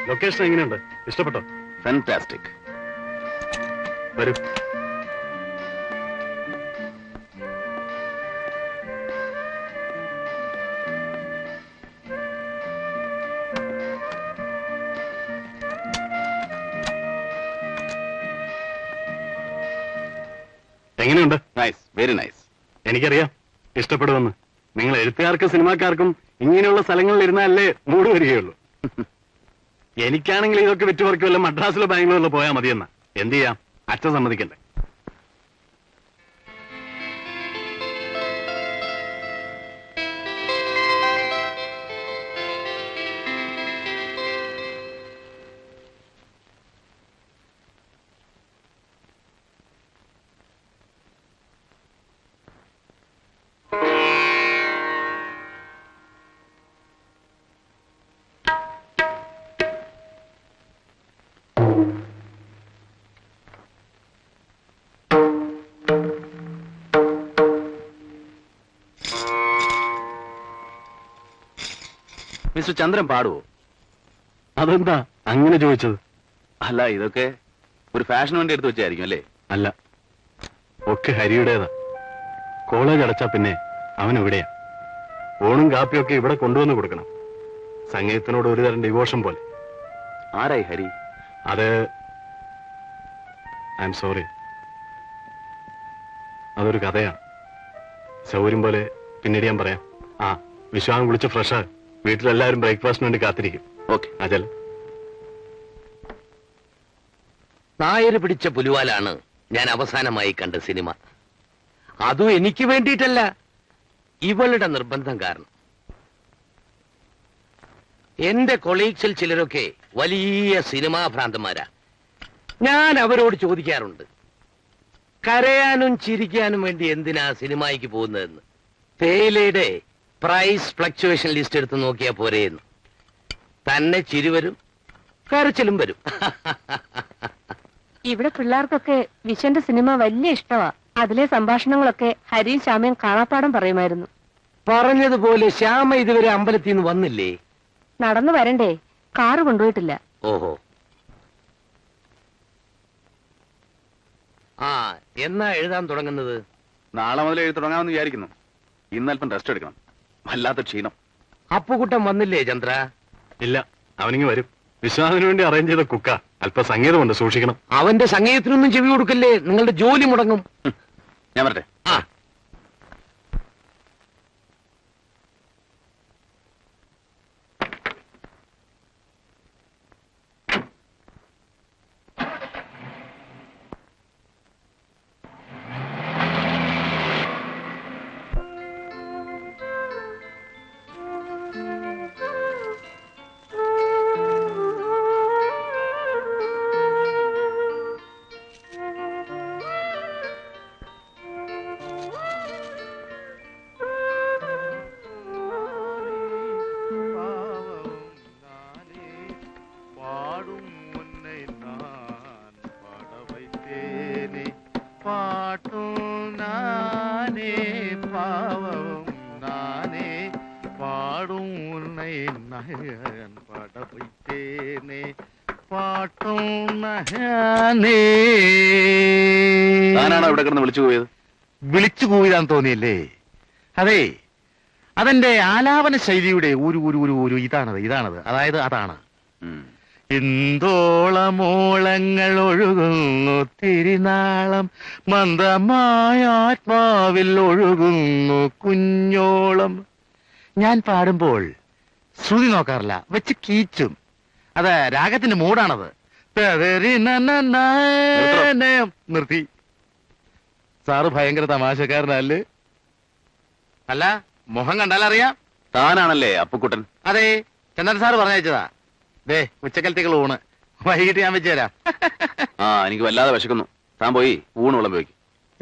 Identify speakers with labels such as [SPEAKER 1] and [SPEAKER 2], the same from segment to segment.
[SPEAKER 1] Location എങ്ങനെയുണ്ട്? ഇഷ്ടപ്പെട്ടോ?
[SPEAKER 2] Fantastic.
[SPEAKER 1] വരൂ. എങ്ങനെയുണ്ട്?
[SPEAKER 2] Nice, very nice.
[SPEAKER 1] എനിക്കറിയാം ഇഷ്ടപ്പെടുമെന്ന്. നിങ്ങൾ എഴുത്തുകാർക്കും സിനിമാക്കാർക്കും ഇങ്ങനെയുള്ള സ്ഥലങ്ങളിൽ ഇരുന്നാലേ മൂട് വരികയുള്ളൂ. എനിക്കാണെങ്കിൽ ഇതൊക്കെ വിറ്റുപറിക്കും വല്ല മദ്രാസിലോ ബാംഗ്ലൂരിലോ പോയാൽ മതിയെന്ന. എന്ത് ചെയ്യാം, അച്ഛൻ സമ്മതിക്കണ്ടേ.
[SPEAKER 2] മിസ്റ്റർ ചന്ദ്രൻ പാടുവോ?
[SPEAKER 1] അതെന്താ അങ്ങനെ ചോദിച്ചത്?
[SPEAKER 2] അല്ല, ഇതൊക്കെ ഒരു ഫാഷൻ വേണ്ടി എടുത്തു വെച്ചായിരിക്കും അല്ലേ?
[SPEAKER 1] അല്ല, ഒക്കെ ഹരിയുടേതാ. കോളേജ് അടച്ചാ പിന്നെ അവൻ എവിടെയാ? ഓണും കാപ്പിയൊക്കെ ഇവിടെ കൊണ്ടുവന്ന് കൊടുക്കണം. സംഗീതത്തിനോട് ഒരു തരം ഡിവോഷൻ പോലെ.
[SPEAKER 2] ആരായി ഹരി?
[SPEAKER 1] അത് ഐ എം സോറി, അതൊരു കഥയാണ്. സൗകര്യം പോലെ പിന്നീട് ഞാൻ പറയാം. ആ, വിശ്വാസം വിളിച്ച് ഫ്രഷാ. വീട്ടിലെല്ലാവരും ബ്രേക്ക്ഫാസ്റ്റിന് വേണ്ടി കാത്തിരിക്കും.
[SPEAKER 2] ഓക്കെ.
[SPEAKER 1] അജൽ,
[SPEAKER 3] നായര് പിടിച്ച പുലിവാലാണ് ഞാൻ അവസാനമായി കണ്ട സിനിമ. അതും എനിക്ക് വേണ്ടിയിട്ടല്ല, ഇവളുടെ നിർബന്ധം കാരണം. എന്റെ കൊളീഗ്സിൽ ചിലരൊക്കെ വലിയ സിനിമാ ഭ്രാന്തന്മാരാ. ഞാൻ അവരോട് ചോദിക്കാറുണ്ട്, കരയാനും ചിരിക്കാനും വേണ്ടി എന്തിനാ സിനിമയ്ക്ക് പോകുന്നതെന്ന്. തേയിലയുടെ പ്രൈസ് ഫ്ലക്ച്വേഷൻ ലിസ്റ്റ് എടുത്ത് നോക്കിയാ പോരെയെന്ന്. തന്നെ ചിരി വരും, കരച്ചിലും വരും.
[SPEAKER 4] ഇവിടെ പിള്ളേർക്കൊക്കെ വിശ്വന്റെ സിനിമ വലിയ ഇഷ്ടമാ. അതിലെ സംഭാഷണങ്ങളൊക്കെ ഹരിയും ശ്യാമയും കാണാപ്പാടം പറയുമായിരുന്നു.
[SPEAKER 3] പറഞ്ഞതുപോലെ ശ്യാമ ഇതുവരെ അമ്പലത്തിൽ നിന്ന് വന്നില്ലേ?
[SPEAKER 4] നടന്നു വരണ്ടേ, കാറ് കൊണ്ടുപോയിട്ടില്ല.
[SPEAKER 3] ഓഹോ. ആ, എന്നാ എഴുതാൻ തുടങ്ങുന്നത്?
[SPEAKER 2] നാളെ മുതൽ എഴുതി തുടങ്ങാമെന്ന് വിചാരിക്കുന്നു. ഇന്നൽപ്പം റെസ്റ്റ് എടുക്കണം, വല്ലാത്ത ക്ഷീണം.
[SPEAKER 3] അപ്പുകുട്ടൻ വന്നില്ലേ ചന്ദ്ര?
[SPEAKER 1] ഇല്ല, അവനിങ്ങ് വരും. വിശ്വാസത്തിന് വേണ്ടി അറേഞ്ച് ചെയ്ത കുക്ക. അല്പ സംഗീതമുണ്ട്, സൂക്ഷിക്കണം.
[SPEAKER 3] അവന്റെ സംഗീതത്തിനൊന്നും ചെവി കൊടുക്കല്ലേ, നിങ്ങളുടെ ജോലി മുടങ്ങും.
[SPEAKER 2] ഞാൻ വരട്ടെ.
[SPEAKER 3] ആ,
[SPEAKER 2] താനാണോ ഇവിടെ കിടന്ന് വിളിച്ചു പോയത്?
[SPEAKER 5] വിളിച്ചു പോയിതാന്ന് തോന്നിയല്ലേ? അതെ, അതെന്റെ ആലാപന ശൈലിയുടെ ഒരു ഇതാണത്. അതായത് അതാണ്. എന്തോളമോളങ്ങൾ ഒഴുകുന്നു തിരുനാളം, മന്ദമായ ആത്മാവിൽ ഒഴുകുന്നു കുഞ്ഞോളം. ഞാൻ പാടുമ്പോൾ ശ്രുതി നോക്കാറില്ല, വെച്ച് കീച്ചും. അത് രാഗത്തിന്റെ മൂടാണത്. നിർത്തി. സാറ് ഭയങ്കര തമാശക്കാരനല്ലേ? അല്ല, മുഖം കണ്ടാലറിയാം.
[SPEAKER 2] താനാണല്ലേ അപ്പുക്കുട്ടൻ?
[SPEAKER 5] അതെ, ചന്ദ്രൻ സാറ് പറഞ്ഞയച്ചതാ. ദേ, ഉച്ചക്കലത്തേക്കുള്ള ഊണ് വൈകിട്ട് ഞാൻ വെച്ചുതരാം.
[SPEAKER 2] ആ, എനിക്ക് വല്ലാതെ വിശക്കുന്നു. താൻ പോയി ഊണ് വിളമ്പി.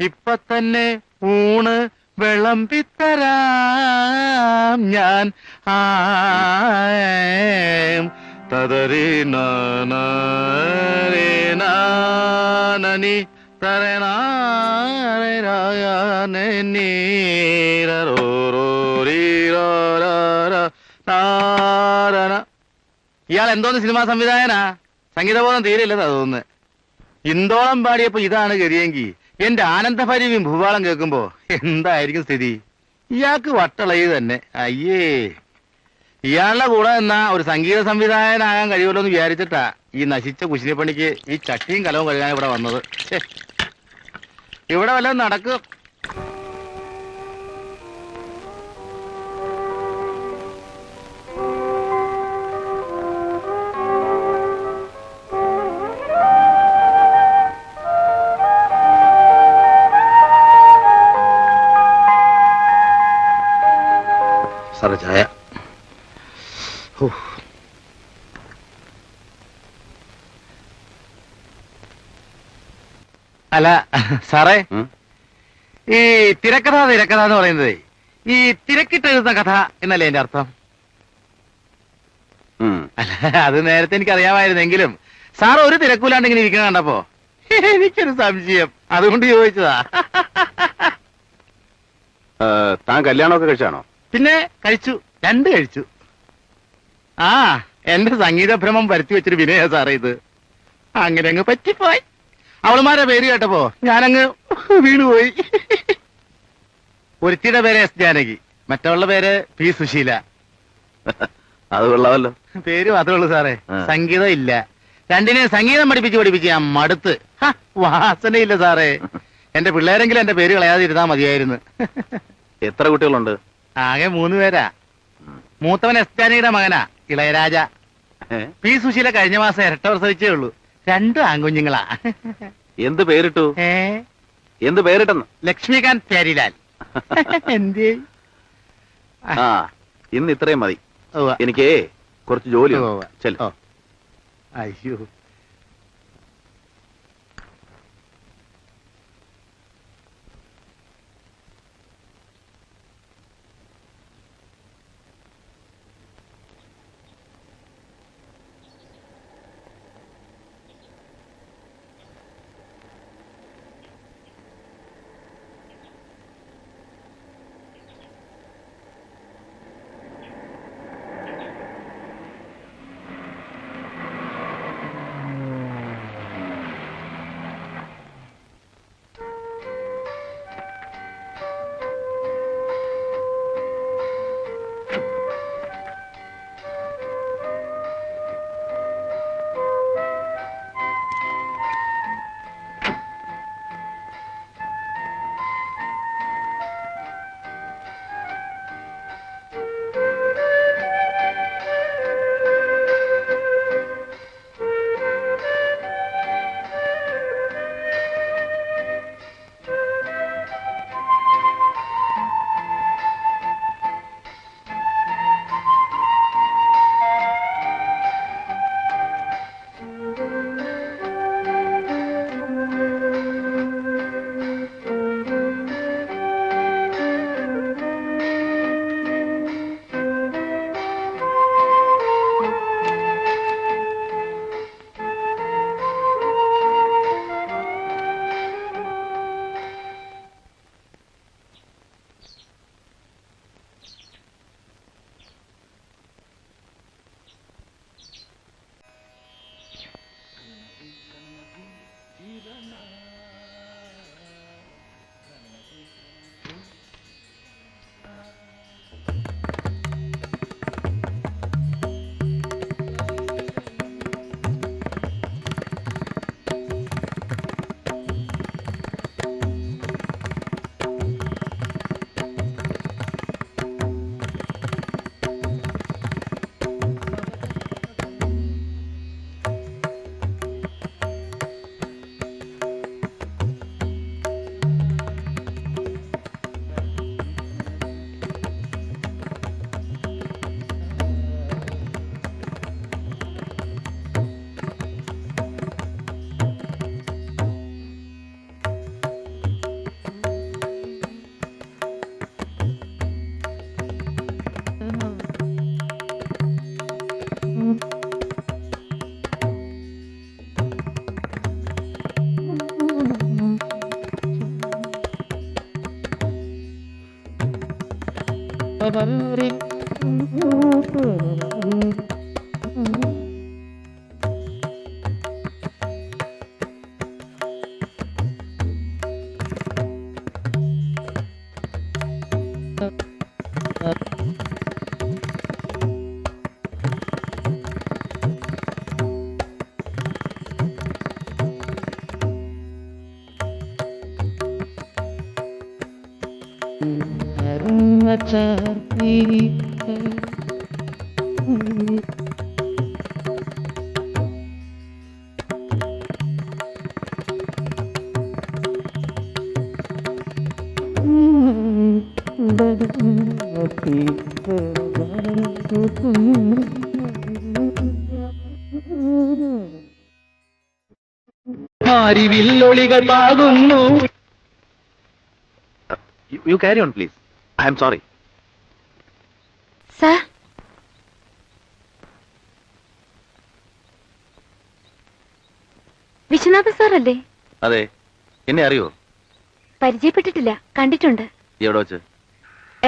[SPEAKER 5] ഇപ്പൊ തന്നെ ഊണ് വിളമ്പിത്തരാം ഞാൻ. തദരീനീ തരനീരോ. ഇയാൾ എന്തോന്ന് സിനിമാ സംവിധായകനാ? സംഗീതബോധം തീരെയില്ലെന്നാ തോന്നുന്നു. ഇന്തോളം പാടിയപ്പോ ഇതാണ് ഗതിയെങ്കിൽ എന്റെ ആനന്ദഭരിയും ഭൂപാളം കേൾക്കുമ്പോ എന്തായിരിക്കും സ്ഥിതി? ഇയാൾക്ക് വട്ടളയത് തന്നെ. അയ്യേ, ഇയാളുടെ കൂടെ എന്നാ ഒരു സംഗീത സംവിധായകനാകാൻ കഴിയുമല്ലോ എന്ന് വിചാരിച്ചിട്ടാ ഈ നശിച്ച കുശിനിപ്പണിക്ക് ഈ ചട്ടിയും കലവും കഴുകാൻ ഇവിടെ വന്നത്. ഛെ, ഇവിടെ വല്ലതും നടക്കും. സാറേ ചായ. അല്ല സാറേ, ഈ തിരക്കഥ എന്ന് പറയുന്നത് ഈ തിരക്കിട്ട് എഴുതുന്ന കഥ എന്നല്ലേ എന്റെ അർത്ഥം? അല്ല, അത് നേരത്തെ എനിക്ക് അറിയാമായിരുന്നെങ്കിലും സാർ ഒരു തിരക്കൂലാണ്ട് ഇങ്ങനെ ഇരിക്കണ കണ്ടപ്പോ എനിക്കൊരു സംശയം, അതുകൊണ്ട് ചോദിച്ചതാ.
[SPEAKER 2] താൻ കല്യാണമൊക്കെ കഴിച്ചാണോ?
[SPEAKER 5] പിന്നെ കഴിച്ചു, 2 കഴിച്ചു. ആ, എന്റെ സംഗീതഭ്രമം വരുത്തി വെച്ചൊരു വിനയ സാറേ ഇത്. അങ്ങനെ അങ്ങ് പറ്റിപ്പോയി. അവളുമാരെ പേര് കേട്ടപ്പോ ഞാനങ്ങ് വീണുപോയി. ഒരുത്തിയുടെ പേര് എസ് ജാനകി, മറ്റുള്ള പേര് പി സുശീല.
[SPEAKER 2] അത് കൊള്ളാമല്ലോ.
[SPEAKER 5] പേര് മാത്രമേ ഉള്ളൂ സാറേ, സംഗീതം ഇല്ല. രണ്ടിനെ സംഗീതം പഠിപ്പിച്ച് ഞാൻ മടുത്ത്. വാസനയില്ല സാറേ. എന്റെ പിള്ളേരെങ്കിലും എന്റെ പേര് കളയാതിരുന്നാ മതിയായിരുന്നു.
[SPEAKER 2] എത്ര കുട്ടികളുണ്ട്?
[SPEAKER 5] ആകെ 3 പേരാ. മൂത്തവൻ എസ് ജാനകിയുടെ മകനാ, ഇളയരാജ. പി സുശീല കഴിഞ്ഞ മാസം ഇരട്ട പ്രസവിച്ചേ ഉള്ളൂ. 2 ആൺകുഞ്ഞുങ്ങളാ.
[SPEAKER 2] എന്ത് പേരിട്ടു? എന്ത് പേരിട്ടെന്ന്?
[SPEAKER 5] ലക്ഷ്മികാന്ത് പ്യാരിലാൽ. എന്തേ?
[SPEAKER 2] ആ, ഇന്ന് ഇത്രയും മതി. എനിക്ക് കുറച്ച് ജോലി.
[SPEAKER 5] അയ്യോ,
[SPEAKER 4] Thank you.
[SPEAKER 3] മാരിവില്ലൊളികൾ പാകുന്നു.
[SPEAKER 2] You carry on please. I am sorry.
[SPEAKER 4] Sir, Vishwanatha sir അല്ലേ?
[SPEAKER 2] അതെ, എന്നെ അറിയോ?
[SPEAKER 4] പരിചയപ്പെട്ടിട്ടില്ല, കണ്ടിട്ടുണ്ട്.
[SPEAKER 2] എവിടെ വെച്ച്?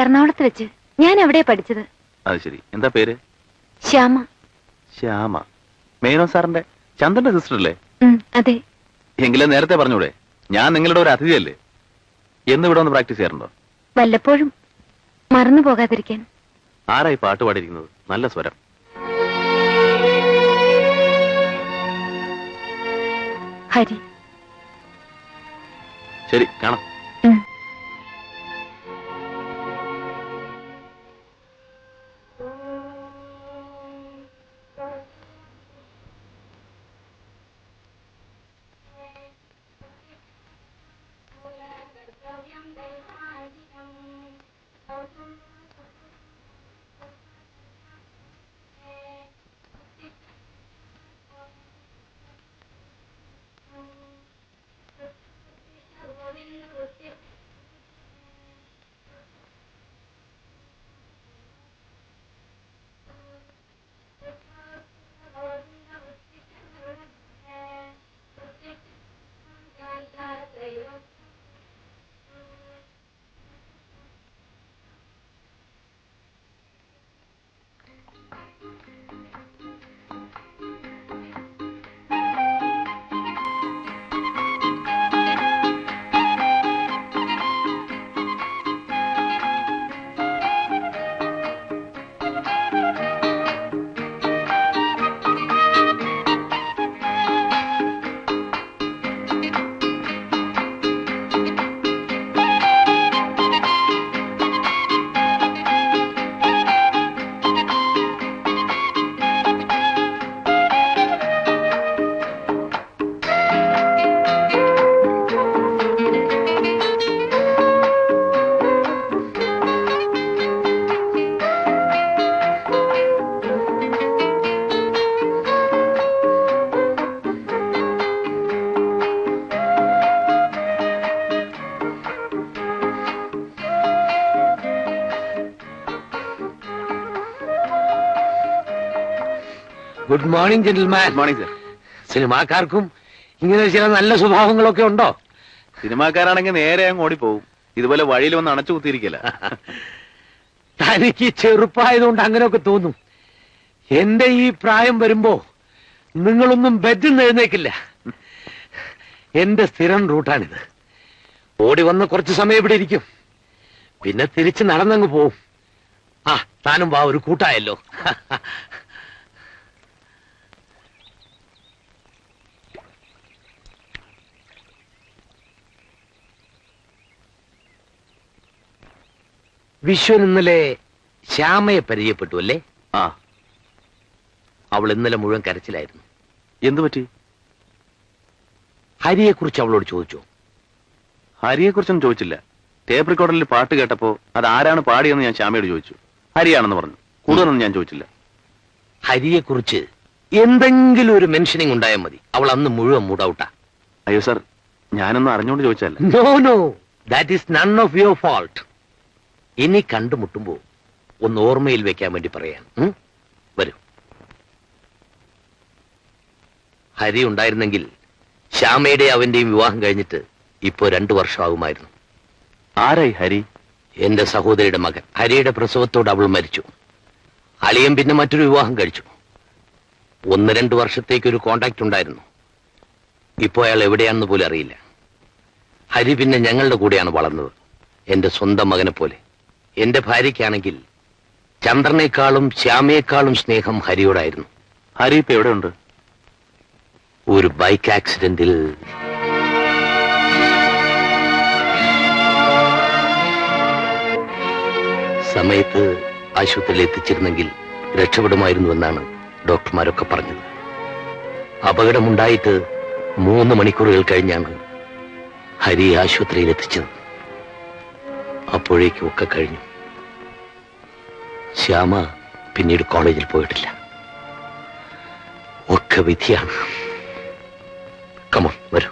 [SPEAKER 4] എറണാകുളത്ത് വെച്ച്. ഞാൻ എവിടെയാ പഠിച്ചത്?
[SPEAKER 2] അത് ശരി. എന്താ പേര്?
[SPEAKER 4] ശ്യാമ.
[SPEAKER 2] ശ്യാമ. മേനോ സാറിന്റെ ചന്ദ്രന്റെ സിസ്റ്റർ അല്ലേ?
[SPEAKER 4] അതെ.
[SPEAKER 2] എങ്കിലും നേരത്തെ പറഞ്ഞൂടെ? ഞാൻ നിങ്ങളുടെ ഒരു അതിഥിയല്ലേ. എന്ന് ഇവിടെ ഒന്ന് പ്രാക്ടീസ് ചെയ്യാറുണ്ടോ?
[SPEAKER 4] വല്ലപ്പോഴും, മറന്നു പോകാതിരിക്കാൻ.
[SPEAKER 2] ആരായി പാട്ട് പാടിയിരിക്കുന്നത്? നല്ല സ്വരം.
[SPEAKER 4] ഹരി.
[SPEAKER 2] ശരി, കാണാം.
[SPEAKER 3] Good morning gentleman.
[SPEAKER 2] Good morning sir.
[SPEAKER 3] സിനിമാക്കാർക്കും ഇങ്ങനെ ചില നല്ല സ്വഭാവങ്ങളൊക്കെ ഉണ്ടോ?
[SPEAKER 2] സിനിമാക്കാരാണെങ്കിൽ നേരെ അങ്ങ് ഓടിപ്പോവും. ഇതുപോലെ വഴിയിൽ വന്ന് അണച്ചു കുത്തിയിരിക്കില്ല.
[SPEAKER 3] തനിക്ക് ചെറുപ്പായതുകൊണ്ട് അങ്ങനെയൊക്കെ തോന്നും. എന്റെ ഈ പ്രായം വരുമ്പോ നിങ്ങളൊന്നും ബെഡിൽ നിന്ന് എഴുന്നേക്കില്ല. എന്റെ സ്ഥിരം റൂട്ടാണിത്. ഓടി വന്ന് കുറച്ച് സമയം ഇവിടെ ഇരിക്കും, പിന്നെ തിരിച്ച് നടന്നങ്ങ് പോവും. ആ, താനും വാ, ഒരു കൂട്ടായല്ലോ. വിശ്വൻ ഇന്നലെ ശ്യാമയെ പരിചയപ്പെട്ടു അല്ലേ?
[SPEAKER 2] ആ.
[SPEAKER 3] അവൾ ഇന്നലെ മുഴുവൻ കരച്ചിലായിരുന്നു.
[SPEAKER 2] എന്തു പറ്റി?
[SPEAKER 3] ഹരിയെ കുറിച്ച് അവളോട് ചോദിച്ചോ?
[SPEAKER 2] ഹരിയെ കുറിച്ചൊന്നും ചോദിച്ചില്ല. ടേപ്പ് റെക്കോർഡറിൽ പാട്ട് കേട്ടപ്പോ അത് ആരാണ് പാടിയെന്ന് ഞാൻ ശ്യാമയോട് ചോദിച്ചു. ഹരിയാണെന്ന് പറഞ്ഞു. കൂടുതലൊന്നും ഞാൻ ചോദിച്ചില്ല.
[SPEAKER 3] ഹരിയെ കുറിച്ച് എന്തെങ്കിലും ഒരു മെൻഷനിങ് ഉണ്ടായാൽ മതി, അവൾ അന്ന് മുഴുവൻ മൂഡ് ഔട്ടാ.
[SPEAKER 2] അയ്യോ സർ, ഞാനൊന്നും അറിഞ്ഞുകൊണ്ട് ചോദിച്ചല്ല.
[SPEAKER 3] No no, that is none of your fault. ഇനി കണ്ടുമുട്ടുമ്പോ ഒന്ന് ഓർമ്മയിൽ വെക്കാൻ വേണ്ടി പറയാൻ. വരൂ. ഹരി ഉണ്ടായിരുന്നെങ്കിൽ ശ്യാമയുടെ അവന്റെയും വിവാഹം കഴിഞ്ഞിട്ട് ഇപ്പോ 2 വർഷമാകുമായിരുന്നു.
[SPEAKER 2] ആരായി ഹരി?
[SPEAKER 3] എന്റെ സഹോദരിയുടെ മകൻ. ഹരിയുടെ പ്രസവത്തോട് അവൾ മരിച്ചു. അളിയൻ പിന്നെ മറ്റൊരു വിവാഹം കഴിച്ചു. 1-2 വർഷത്തേക്കൊരു കോണ്ടാക്ട് ഉണ്ടായിരുന്നു. ഇപ്പോ അയാൾ എവിടെയാണെന്ന് പോലും അറിയില്ല. ഹരി പിന്നെ ഞങ്ങളുടെ കൂടെയാണ് വളർന്നത്, എന്റെ സ്വന്തം മകനെ പോലെ. എന്റെ ഭാര്യയ്ക്കാണെങ്കിൽ ചന്ദ്രനേക്കാളും ശ്യാമയെക്കാളും സ്നേഹം ഹരിയോടായിരുന്നു.
[SPEAKER 2] ഹരി ഇപ്പൊ എവിടെയുണ്ട്?
[SPEAKER 3] ഒരു ബൈക്ക് ആക്സിഡന്റിൽ. സമയത്ത് ആശുപത്രിയിൽ എത്തിച്ചിരുന്നെങ്കിൽ രക്ഷപ്പെടുമായിരുന്നുവെന്നാണ് ഡോക്ടർമാരൊക്കെ പറഞ്ഞത്. അപകടമുണ്ടായിട്ട് 3 മണിക്കൂറുകൾ കഴിഞ്ഞാണ് ഹരി ആശുപത്രിയിൽ എത്തിച്ചത്. അപ്പോഴേക്കും ഒക്കെ കഴിഞ്ഞു. ശ്യാമ പിന്നീട് കോളേജിൽ പോയിട്ടില്ല. ഒക്കെ വിധിയാണ്. കമോൺ, വരൂ.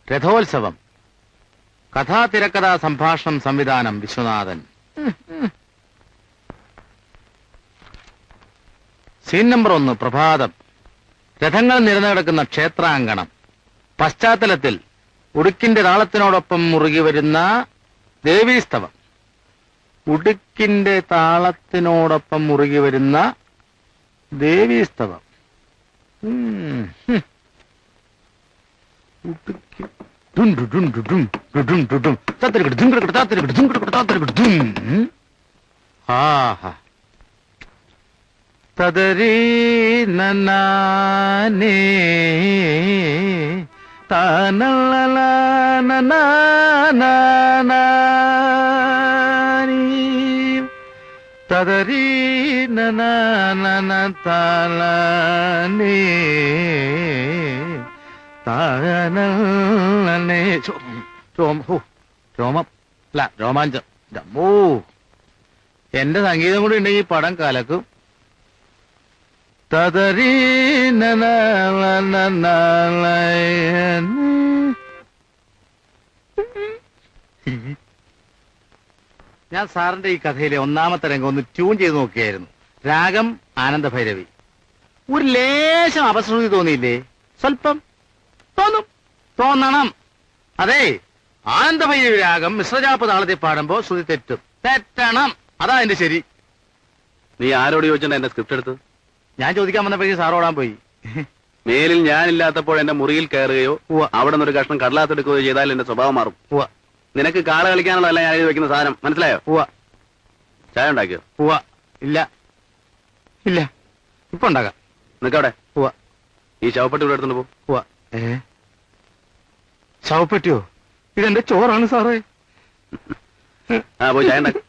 [SPEAKER 5] രഥോത്സവം. കഥാ തിരക്കഥാ സംഭാഷണം സംവിധാനം വിശ്വനാഥൻ. Scene number 1. പ്രഭാതം. രഥങ്ങൾ നിരന്നുകിടക്കുന്ന ക്ഷേത്രാങ്കണം. പശ്ചാത്തലത്തിൽ ഉടുക്കിന്റെ താളത്തിനോടൊപ്പം മുറുകി വരുന്ന ദേവീസ്തവം. ഉടുക്കിന്റെ താളത്തിനോടൊപ്പം മുറുകി വരുന്ന ദേവീസ്തവം. തദരീ നനാനേ താനീ തദരീ നന താലനേ താനേ രോമം അല്ല രോമാഞ്ചം. ഓ, എന്റെ സംഗീതം കൂടി ഉണ്ടെങ്കിൽ പടം കലക്കും. തദരീ ഞാൻ സാറിന്റെ ഈ കഥയിലെ 1ാമത്തെ രംഗം ഒന്ന് ട്യൂൺ ചെയ്ത് നോക്കിയായിരുന്നു. രാഗം ആനന്ദഭൈരവി. ഒരു ലേശം അപശ്രുതി തോന്നിയില്ലേ? സ്വല്പം തോന്നണം. അതെ, ആനന്ദഭൈരവി രാഗം മിശ്രജാപ്പ് താളത്തിൽ പാടുമ്പോ ശ്രുതി തെറ്റണം. അതാ എന്റെ ശരി.
[SPEAKER 2] നീ ആരോട് ചോദിച്ചിട്ട് എന്റെ സ്ക്രിപ്റ്റ് എടുത്ത്?
[SPEAKER 5] ഞാൻ ചോദിക്കാൻ വന്നപ്പോഴേക്കും സാർ ഓടാൻ പോയി.
[SPEAKER 2] മേലിൽ ഞാനില്ലാത്തപ്പോൾ എന്റെ മുറിയിൽ കയറുകയോ അവിടെ നിന്ന് ഒരു കഷ്ണം കടലാത്തെടുക്കുകയോ ചെയ്താൽ എന്റെ സ്വഭാവം മാറും. നിനക്ക് കാള കളിക്കാനുള്ളതല്ല ഞാൻ എഴുതി വെക്കുന്ന സാധനം, മനസ്സിലായോ? ചായ ഉണ്ടാക്കിയോ?
[SPEAKER 5] ഇല്ല ഇല്ല, ഇപ്പൊ ഉണ്ടാക്കാം.
[SPEAKER 2] നിനക്കവിടെ ഈ ശവപ്പെട്ടി ഇവിടെ എടുത്തോണ്ട് പോ.
[SPEAKER 5] ശവപ്പെട്ടിയോ? ഇതെന്റെ ചോറാണ് സാറേ.
[SPEAKER 2] ആ, പോയി ചായ ഉണ്ടാക്കി.